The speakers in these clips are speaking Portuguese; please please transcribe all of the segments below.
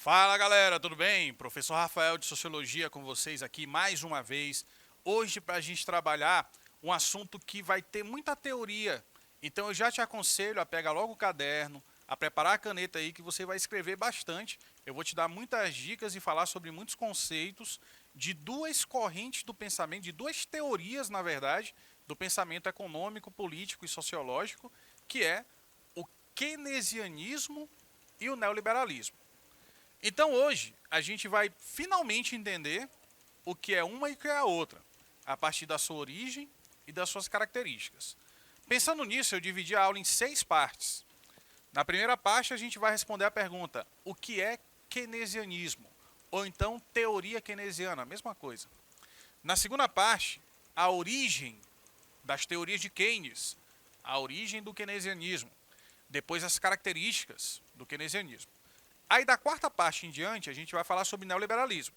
Fala galera, tudo bem? Professor Rafael de Sociologia com vocês aqui mais uma vez. Hoje para a gente trabalhar um assunto que vai ter muita teoria. Então eu já te aconselho a pegar logo o caderno, a preparar a caneta aí que você vai escrever bastante. Eu vou te dar muitas dicas e falar sobre muitos conceitos de duas correntes do pensamento, de duas teorias, na verdade, do pensamento econômico, político e sociológico, que é o keynesianismo e o neoliberalismo. Então hoje a gente vai finalmente entender o que é uma e o que é a outra, a partir da sua origem e das suas características. Pensando nisso, eu dividi a aula em 6 partes. Na primeira parte a gente vai responder a pergunta: o que é keynesianismo? Ou então teoria keynesiana, a mesma coisa. Na segunda parte, a origem das teorias de Keynes, a origem do keynesianismo, depois as características do keynesianismo. Aí da quarta parte em diante, a gente vai falar sobre neoliberalismo.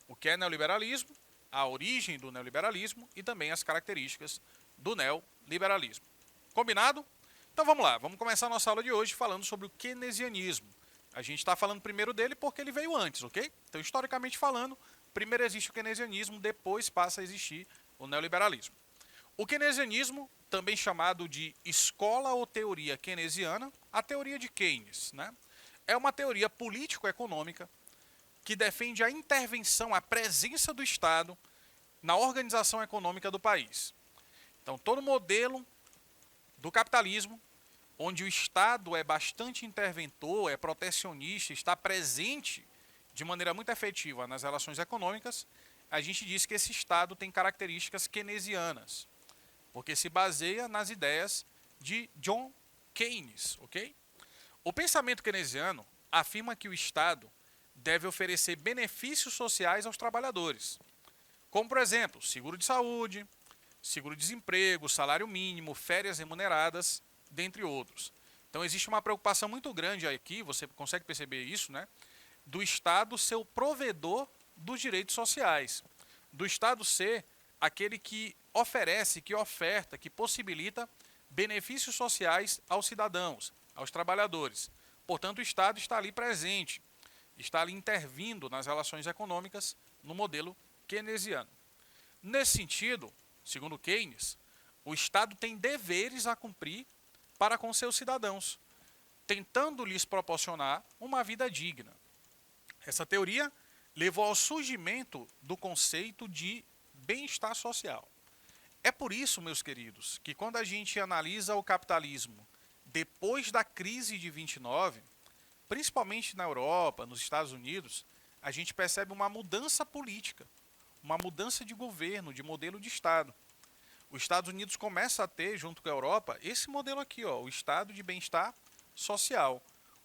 O que é neoliberalismo, a origem do neoliberalismo e também as características do neoliberalismo. Combinado? Então vamos lá, vamos começar a nossa aula de hoje falando sobre o keynesianismo. A gente está falando primeiro dele porque ele veio antes, ok? Então, historicamente falando, primeiro existe o keynesianismo, depois passa a existir o neoliberalismo. O keynesianismo, também chamado de escola ou teoria keynesiana, a teoria de Keynes, né? É uma teoria político-econômica que defende a intervenção, a presença do Estado na organização econômica do país. Então, todo modelo do capitalismo, onde o Estado é bastante interventor, é protecionista, está presente de maneira muito efetiva nas relações econômicas, a gente diz que esse Estado tem características keynesianas, porque se baseia nas ideias de John Keynes, ok? O pensamento keynesiano afirma que o Estado deve oferecer benefícios sociais aos trabalhadores, como, por exemplo, seguro de saúde, seguro-desemprego, salário mínimo, férias remuneradas, dentre outros. Então, existe uma preocupação muito grande aqui, você consegue perceber isso, né? Do Estado ser o provedor dos direitos sociais, do Estado ser aquele que oferece, que oferta, que possibilita benefícios sociais aos cidadãos, aos trabalhadores. Portanto, o Estado está ali presente, está ali intervindo nas relações econômicas no modelo keynesiano. Nesse sentido, segundo Keynes, o Estado tem deveres a cumprir para com seus cidadãos, tentando lhes proporcionar uma vida digna. Essa teoria levou ao surgimento do conceito de bem-estar social. É por isso, meus queridos, que quando a gente analisa o capitalismo depois da crise de 29, principalmente na Europa, nos Estados Unidos, a gente percebe uma mudança política, uma mudança de governo, de modelo de Estado. Os Estados Unidos começa a ter, junto com a Europa, esse modelo aqui, ó, o Estado de bem-estar social,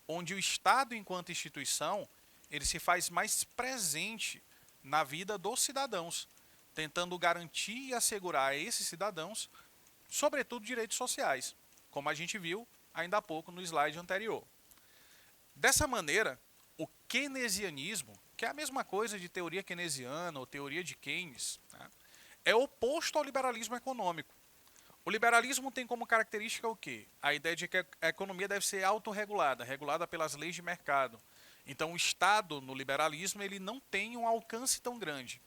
onde o Estado, enquanto instituição, ele se faz mais presente na vida dos cidadãos, tentando garantir e assegurar a esses cidadãos, sobretudo, direitos sociais, como a gente viu ainda há pouco no slide anterior. Dessa maneira, o keynesianismo, que é a mesma coisa de teoria keynesiana ou teoria de Keynes, né, é oposto ao liberalismo econômico. O liberalismo tem como característica o quê? A ideia de que a economia deve ser autorregulada, regulada pelas leis de mercado. Então, o Estado, no liberalismo, ele não tem um alcance tão grande.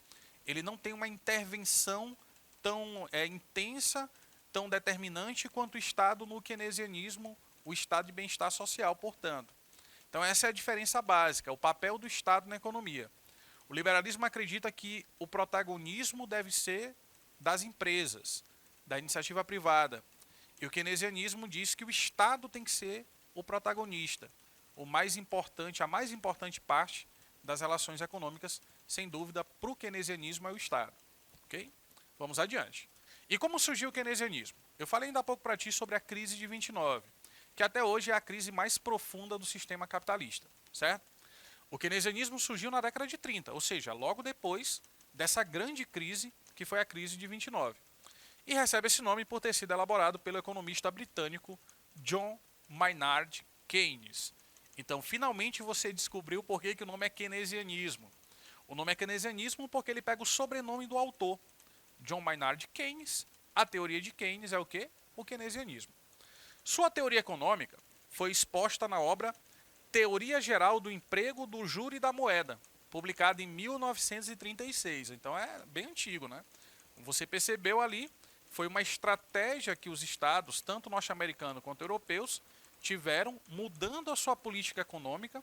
Ele não tem uma intervenção tão intensa, tão determinante quanto o Estado no keynesianismo, o Estado de bem-estar social, portanto. Então, essa é a diferença básica, o papel do Estado na economia. O liberalismo acredita que o protagonismo deve ser das empresas, da iniciativa privada. E o keynesianismo diz que o Estado tem que ser o protagonista, o mais importante, a mais importante parte das relações econômicas, sem dúvida, para o keynesianismo é o Estado. Ok? Vamos adiante. E como surgiu o keynesianismo? Eu falei ainda há pouco para ti sobre a crise de 29, que até hoje é a crise mais profunda do sistema capitalista, certo? O keynesianismo surgiu na década de 30, ou seja, logo depois dessa grande crise, que foi a crise de 29. E recebe esse nome por ter sido elaborado pelo economista britânico John Maynard Keynes. Então, finalmente você descobriu por que o nome é keynesianismo. O nome é keynesianismo porque ele pega o sobrenome do autor, John Maynard Keynes. A teoria de Keynes é o quê? O keynesianismo. Sua teoria econômica foi exposta na obra Teoria Geral do Emprego, do Juro e da Moeda, publicada em 1936. Então é bem antigo, né? Você percebeu ali, foi uma estratégia que os estados, tanto norte-americanos quanto europeus, tiveram mudando a sua política econômica,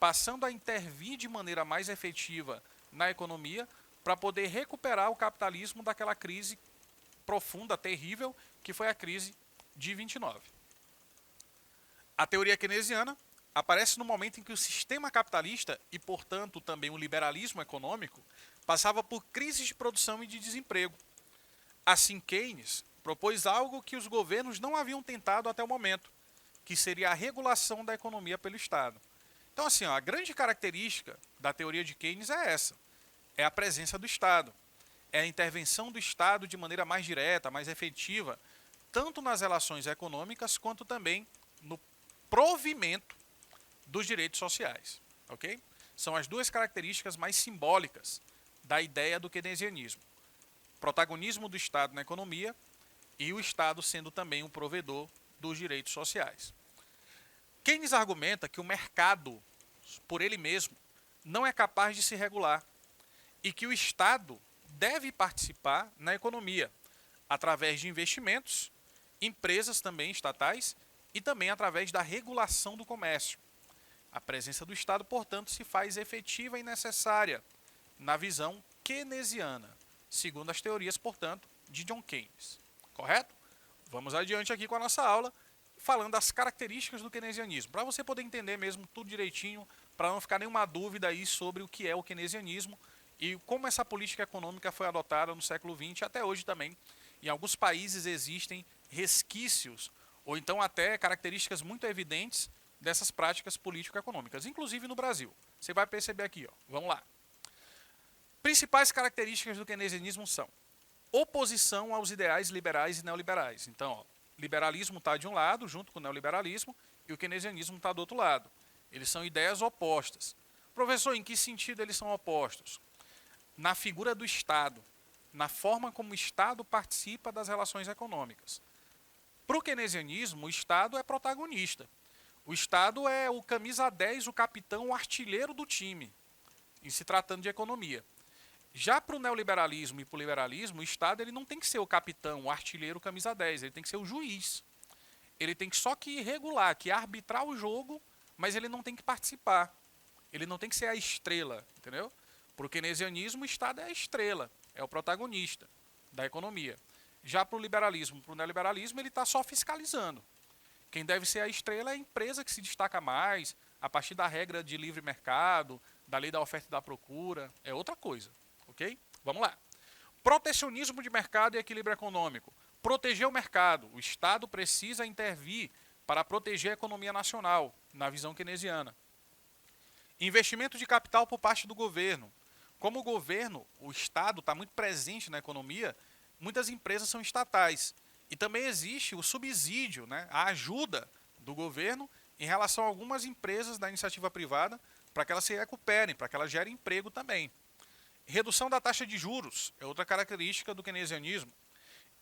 passando a intervir de maneira mais efetiva na economia para poder recuperar o capitalismo daquela crise profunda, terrível, que foi a crise de 29. A teoria keynesiana aparece no momento em que o sistema capitalista e, portanto, também o liberalismo econômico passava por crises de produção e de desemprego. Assim, Keynes propôs algo que os governos não haviam tentado até o momento, que seria a regulação da economia pelo Estado. Então, assim, a grande característica da teoria de Keynes é essa, é a presença do Estado, é a intervenção do Estado de maneira mais direta, mais efetiva, tanto nas relações econômicas quanto também no provimento dos direitos sociais, ok? São as duas características mais simbólicas da ideia do keynesianismo. Protagonismo do Estado na economia e o Estado sendo também um provedor dos direitos sociais. Keynes argumenta que o mercado, por ele mesmo, não é capaz de se regular e que o Estado deve participar na economia através de investimentos, empresas também estatais e também através da regulação do comércio. A presença do Estado, portanto, se faz efetiva e necessária na visão keynesiana, segundo as teorias, portanto, de John Keynes. Correto? Vamos adiante aqui com a nossa aula, falando das características do keynesianismo, para você poder entender mesmo tudo direitinho, para não ficar nenhuma dúvida aí sobre o que é o keynesianismo e como essa política econômica foi adotada no século XX até hoje também. Em alguns países existem resquícios ou então até características muito evidentes dessas práticas político-econômicas, inclusive no Brasil. Você vai perceber aqui, ó. Vamos lá. Principais características do keynesianismo são oposição aos ideais liberais e neoliberais. Então, ó, liberalismo está de um lado, junto com o neoliberalismo, e o keynesianismo está do outro lado. Eles são ideias opostas. Professor, em que sentido eles são opostos? Na figura do Estado, na forma como o Estado participa das relações econômicas. Para o keynesianismo, o Estado é protagonista. O Estado é o camisa 10, o capitão, o artilheiro do time, em se tratando de economia. Já para o neoliberalismo e para o liberalismo, o Estado ele não tem que ser o capitão, o artilheiro, o camisa 10, ele tem que ser o juiz. Ele tem que só que regular, que arbitrar o jogo, mas ele não tem que participar. Ele não tem que ser a estrela, entendeu? Para o keynesianismo, o Estado é a estrela, é o protagonista da economia. Já para o liberalismo, para o neoliberalismo, ele está só fiscalizando. Quem deve ser a estrela é a empresa que se destaca mais, a partir da regra de livre mercado, da lei da oferta e da procura, é outra coisa, ok? Vamos lá. Protecionismo de mercado e equilíbrio econômico. Proteger o mercado. O Estado precisa intervir para proteger a economia nacional, na visão keynesiana. Investimento de capital por parte do governo. Como o governo, o Estado está muito presente na economia, muitas empresas são estatais. E também existe o subsídio, né, a ajuda do governo em relação a algumas empresas da iniciativa privada para que elas se recuperem, para que elas gerem emprego também. Redução da taxa de juros é outra característica do keynesianismo.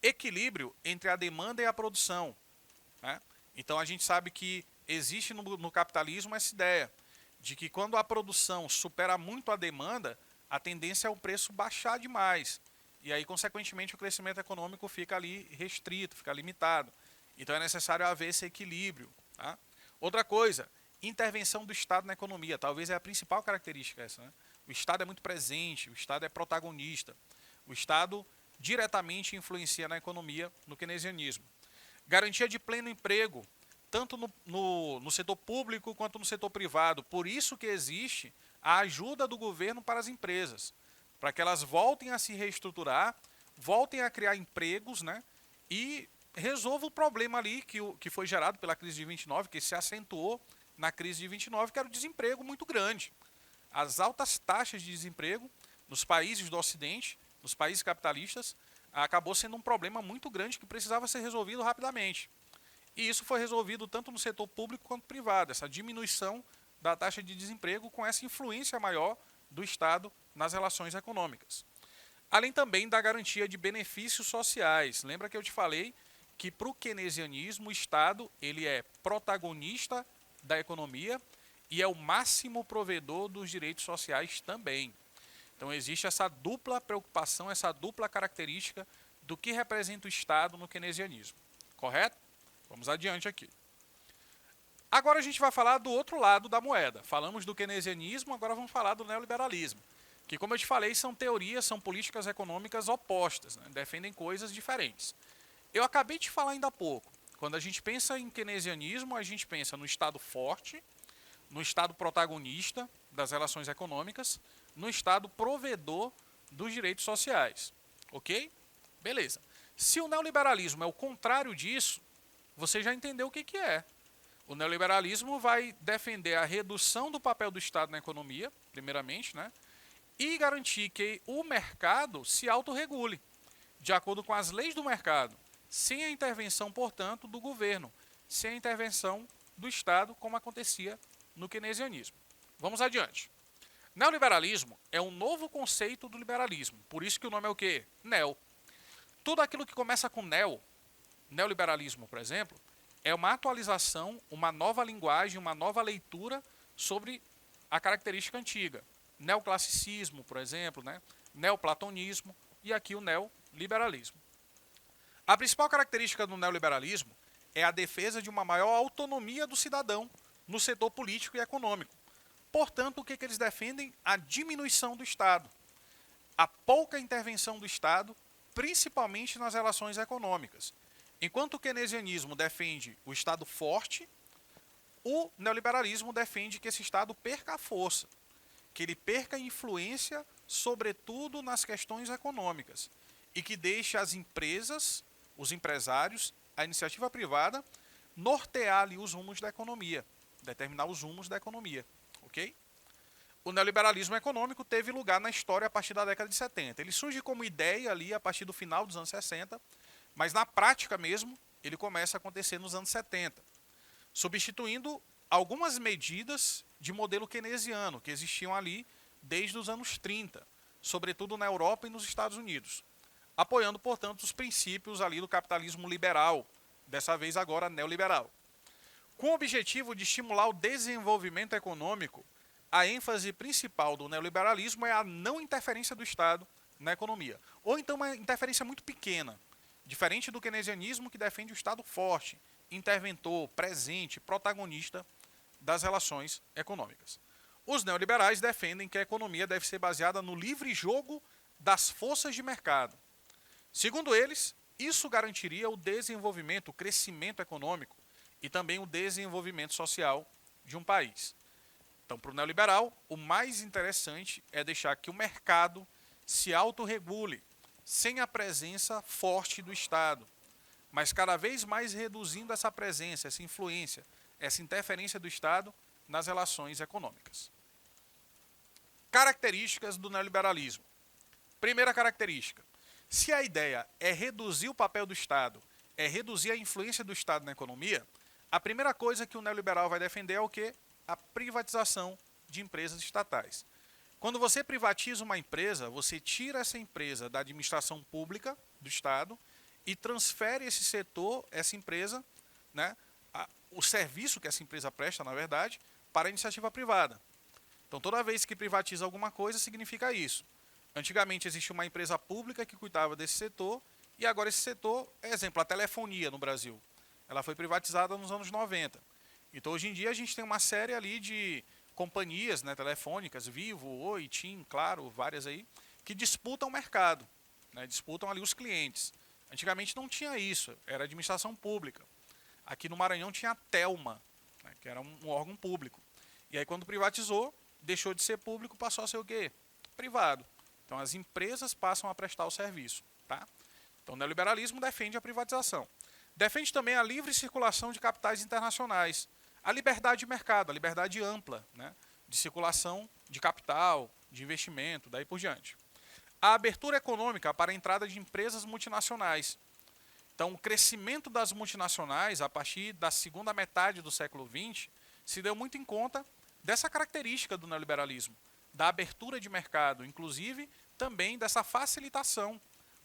Equilíbrio entre a demanda e a produção, né? Então a gente sabe que existe no capitalismo essa ideia de que quando a produção supera muito a demanda, a tendência é o preço baixar demais. E aí, consequentemente, o crescimento econômico fica ali restrito, fica limitado. Então é necessário haver esse equilíbrio. Tá? Outra coisa, intervenção do Estado na economia. Talvez é a principal característica essa, né? O Estado é muito presente, o Estado é protagonista. O Estado diretamente influencia na economia, no keynesianismo. Garantia de pleno emprego, tanto no setor público quanto no setor privado. Por isso que existe a ajuda do governo para as empresas, para que elas voltem a se reestruturar, voltem a criar empregos, né, e resolva o problema ali que foi gerado pela crise de 29, que se acentuou na crise de 29, que era o desemprego muito grande. As altas taxas de desemprego nos países do Ocidente, nos países capitalistas, acabou sendo um problema muito grande que precisava ser resolvido rapidamente. E isso foi resolvido tanto no setor público quanto privado, essa diminuição da taxa de desemprego com essa influência maior do Estado nas relações econômicas. Além também da garantia de benefícios sociais. Lembra que eu te falei que para o keynesianismo o Estado ele é protagonista da economia e é o máximo provedor dos direitos sociais também. Então existe essa dupla preocupação, essa dupla característica do que representa o Estado no keynesianismo. Correto? Vamos adiante aqui. Agora a gente vai falar do outro lado da moeda. Falamos do keynesianismo, agora vamos falar do neoliberalismo. Que, como eu te falei, são teorias, são políticas econômicas opostas, né? Defendem coisas diferentes. Eu acabei de falar ainda há pouco. Quando a gente pensa em keynesianismo, a gente pensa no Estado forte, no Estado protagonista das relações econômicas, no Estado provedor dos direitos sociais. Ok? Beleza. Se o neoliberalismo é o contrário disso, você já entendeu o que é. O neoliberalismo vai defender a redução do papel do Estado na economia, primeiramente, né? E garantir que o mercado se autorregule, de acordo com as leis do mercado, sem a intervenção, portanto, do governo, sem a intervenção do Estado, como acontecia no keynesianismo. Vamos adiante. Neoliberalismo é um novo conceito do liberalismo, por isso que o nome é o quê? Neo. Tudo aquilo que começa com neoliberalismo, por exemplo, é uma atualização, uma nova linguagem, uma nova leitura sobre a característica antiga. Neoclassicismo, por exemplo, né? Neoplatonismo e aqui o neoliberalismo. A principal característica do neoliberalismo é a defesa de uma maior autonomia do cidadão no setor político e econômico. Portanto, o que eles defendem? A diminuição do Estado, a pouca intervenção do Estado, principalmente nas relações econômicas. Enquanto o keynesianismo defende o Estado forte, o neoliberalismo defende que esse Estado perca a força, que ele perca a influência, sobretudo nas questões econômicas, e que deixe as empresas, os empresários, a iniciativa privada, nortear ali os rumos da economia, determinar os rumos da economia. Ok? O neoliberalismo econômico teve lugar na história a partir da década de 70. Ele surge como ideia ali a partir do final dos anos 60, mas na prática mesmo, ele começa a acontecer nos anos 70, substituindo algumas medidas de modelo keynesiano que existiam ali desde os anos 30, sobretudo na Europa e nos Estados Unidos, apoiando, portanto, os princípios ali do capitalismo liberal, dessa vez agora neoliberal. Com o objetivo de estimular o desenvolvimento econômico, a ênfase principal do neoliberalismo é a não interferência do Estado na economia, ou então uma interferência muito pequena, diferente do keynesianismo que defende o Estado forte, interventor, presente, protagonista das relações econômicas. Os neoliberais defendem que a economia deve ser baseada no livre jogo das forças de mercado. Segundo eles, isso garantiria o desenvolvimento, o crescimento econômico e também o desenvolvimento social de um país. Então, para o neoliberal, o mais interessante é deixar que o mercado se autorregule, sem a presença forte do Estado, mas cada vez mais reduzindo essa presença, essa influência, essa interferência do Estado nas relações econômicas. Características do neoliberalismo. Primeira característica: se a ideia é reduzir o papel do Estado, é reduzir a influência do Estado na economia, a primeira coisa que o neoliberal vai defender é o quê? A privatização de empresas estatais. Quando você privatiza uma empresa, você tira essa empresa da administração pública do Estado e transfere esse setor, essa empresa, né, o serviço que essa empresa presta, na verdade, para a iniciativa privada. Então, toda vez que privatiza alguma coisa, significa isso. Antigamente existia uma empresa pública que cuidava desse setor e agora esse setor, exemplo, a telefonia no Brasil. Ela foi privatizada nos anos 90. Então, hoje em dia, a gente tem uma série ali de companhias, né, telefônicas, Vivo, Oi, TIM, Claro, várias aí, que disputam o mercado, né, disputam ali os clientes. Antigamente não tinha isso, era administração pública. Aqui no Maranhão tinha a Telma, né, que era um órgão público. E aí quando privatizou, deixou de ser público, passou a ser o quê? Privado. Então as empresas passam a prestar o serviço. Tá? Então o neoliberalismo defende a privatização. Defende também a livre circulação de capitais internacionais. A liberdade de mercado, a liberdade ampla, né, de circulação de capital, de investimento, daí por diante. A abertura econômica para a entrada de empresas multinacionais. Então, o crescimento das multinacionais, a partir da segunda metade do século XX, se deu muito em conta dessa característica do neoliberalismo, da abertura de mercado, inclusive também dessa facilitação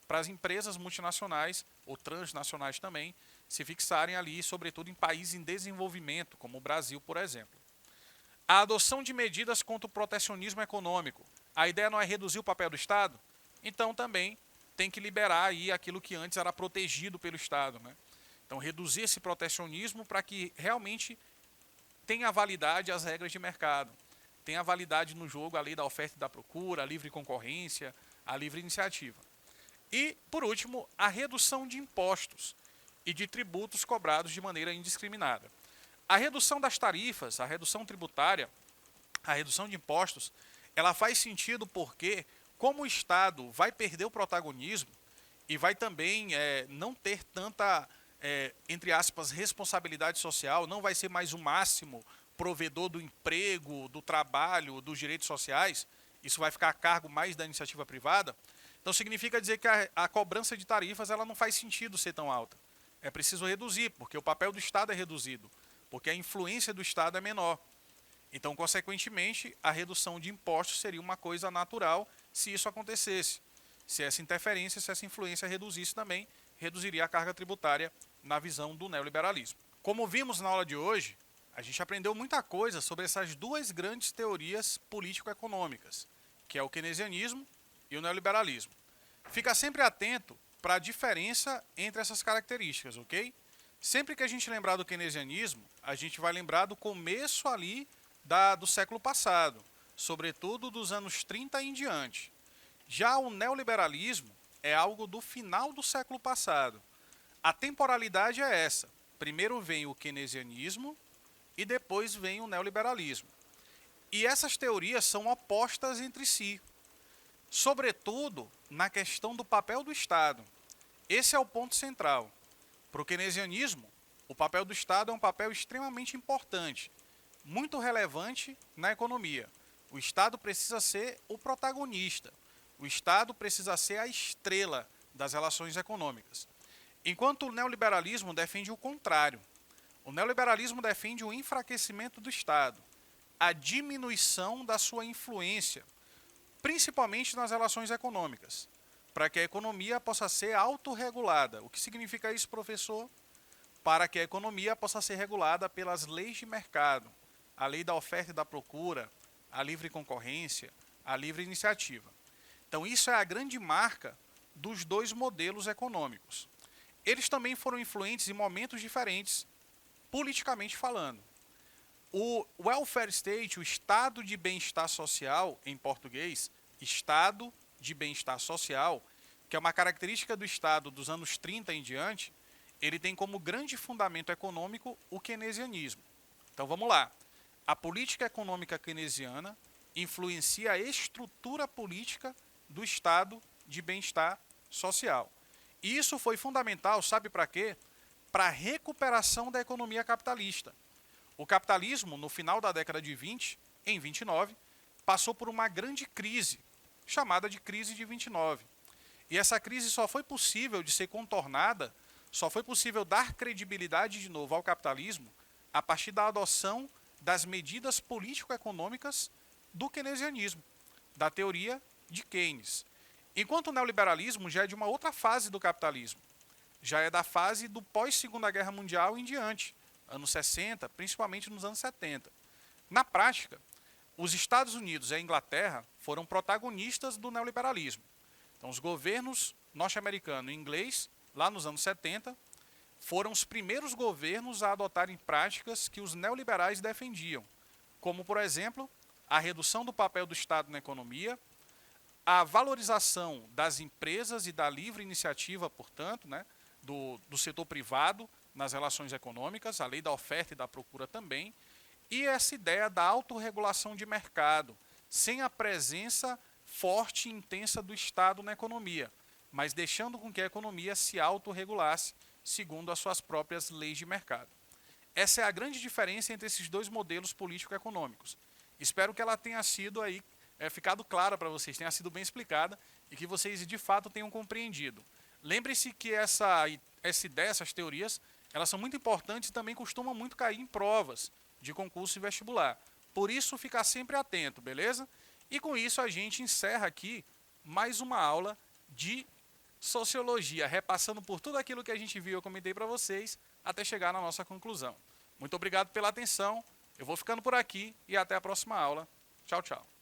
para as empresas multinacionais, ou transnacionais também, se fixarem ali, sobretudo em países em desenvolvimento, como o Brasil, por exemplo. A adoção de medidas contra o protecionismo econômico. A ideia não é reduzir o papel do Estado? Então também tem que liberar aí aquilo que antes era protegido pelo Estado, né? Então reduzir esse protecionismo para que realmente tenha validade as regras de mercado, tenha validade no jogo a lei da oferta e da procura, a livre concorrência, a livre iniciativa. E, por último, a redução de impostos e de tributos cobrados de maneira indiscriminada. A redução das tarifas, a redução tributária, a redução de impostos, ela faz sentido porque, como o Estado vai perder o protagonismo e vai também não ter tanta, entre aspas, responsabilidade social, não vai ser mais o máximo provedor do emprego, do trabalho, dos direitos sociais, isso vai ficar a cargo mais da iniciativa privada. Então significa dizer que a cobrança de tarifas ela não faz sentido ser tão alta. É preciso reduzir, porque o papel do Estado é reduzido, porque a influência do Estado é menor. Então, consequentemente, a redução de impostos seria uma coisa natural se isso acontecesse. Se essa interferência, se essa influência reduzisse também, reduziria a carga tributária na visão do neoliberalismo. Como vimos na aula de hoje, a gente aprendeu muita coisa sobre essas duas grandes teorias político-econômicas, que é o keynesianismo e o neoliberalismo. Fica sempre atento para a diferença entre essas características, ok? Sempre que a gente lembrar do keynesianismo, a gente vai lembrar do começo ali do século passado, sobretudo dos anos 30 em diante. Já o neoliberalismo é algo do final do século passado. A temporalidade é essa. Primeiro vem o keynesianismo e depois vem o neoliberalismo. E essas teorias são opostas entre si, sobretudo na questão do papel do Estado. Esse é o ponto central. Para o keynesianismo, o papel do Estado é um papel extremamente importante, muito relevante na economia. O Estado precisa ser o protagonista. O Estado precisa ser a estrela das relações econômicas. Enquanto o neoliberalismo defende o contrário. O neoliberalismo defende o enfraquecimento do Estado, a diminuição da sua influência, principalmente nas relações econômicas, para que a economia possa ser autorregulada. O que significa isso, professor? Para que a economia possa ser regulada pelas leis de mercado, a lei da oferta e da procura, a livre concorrência, a livre iniciativa. Então isso é a grande marca dos dois modelos econômicos. Eles também foram influentes em momentos diferentes, politicamente falando. O welfare state, o estado de bem-estar social, em português, estado de bem-estar social, que é uma característica do Estado dos anos 30 em diante, ele tem como grande fundamento econômico o keynesianismo. Então vamos lá. A política econômica keynesiana influencia a estrutura política do estado de bem-estar social. E isso foi fundamental, sabe para quê? Para a recuperação da economia capitalista. O capitalismo, no final da década de 20, em 29, passou por uma grande crise, chamada de crise de 29. E essa crise só foi possível de ser contornada, só foi possível dar credibilidade de novo ao capitalismo a partir da adoção das medidas político-econômicas do keynesianismo, da teoria de Keynes. Enquanto o neoliberalismo já é de uma outra fase do capitalismo, já é da fase do pós-Segunda Guerra Mundial em diante, anos 60, principalmente nos anos 70. Na prática, os Estados Unidos e a Inglaterra foram protagonistas do neoliberalismo. Então, os governos norte-americano e inglês, lá nos anos 70, foram os primeiros governos a adotarem práticas que os neoliberais defendiam, como, por exemplo, a redução do papel do Estado na economia, a valorização das empresas e da livre iniciativa, portanto, né, do setor privado nas relações econômicas, a lei da oferta e da procura também, e essa ideia da autorregulação de mercado, sem a presença forte e intensa do Estado na economia, mas deixando com que a economia se autorregulasse segundo as suas próprias leis de mercado. Essa é a grande diferença entre esses dois modelos político-econômicos. Espero que ela tenha sido aí, ficado clara para vocês, tenha sido bem explicada e que vocês de fato tenham compreendido. Lembre-se que essa ideia, essas teorias, elas são muito importantes e também costumam muito cair em provas de concurso e vestibular. Por isso, ficar sempre atento, beleza? E com isso a gente encerra aqui mais uma aula de sociologia, repassando por tudo aquilo que a gente viu, eu comentei para vocês, até chegar na nossa conclusão. Muito obrigado pela atenção, Eu vou ficando por aqui e até a próxima aula. Tchau, tchau.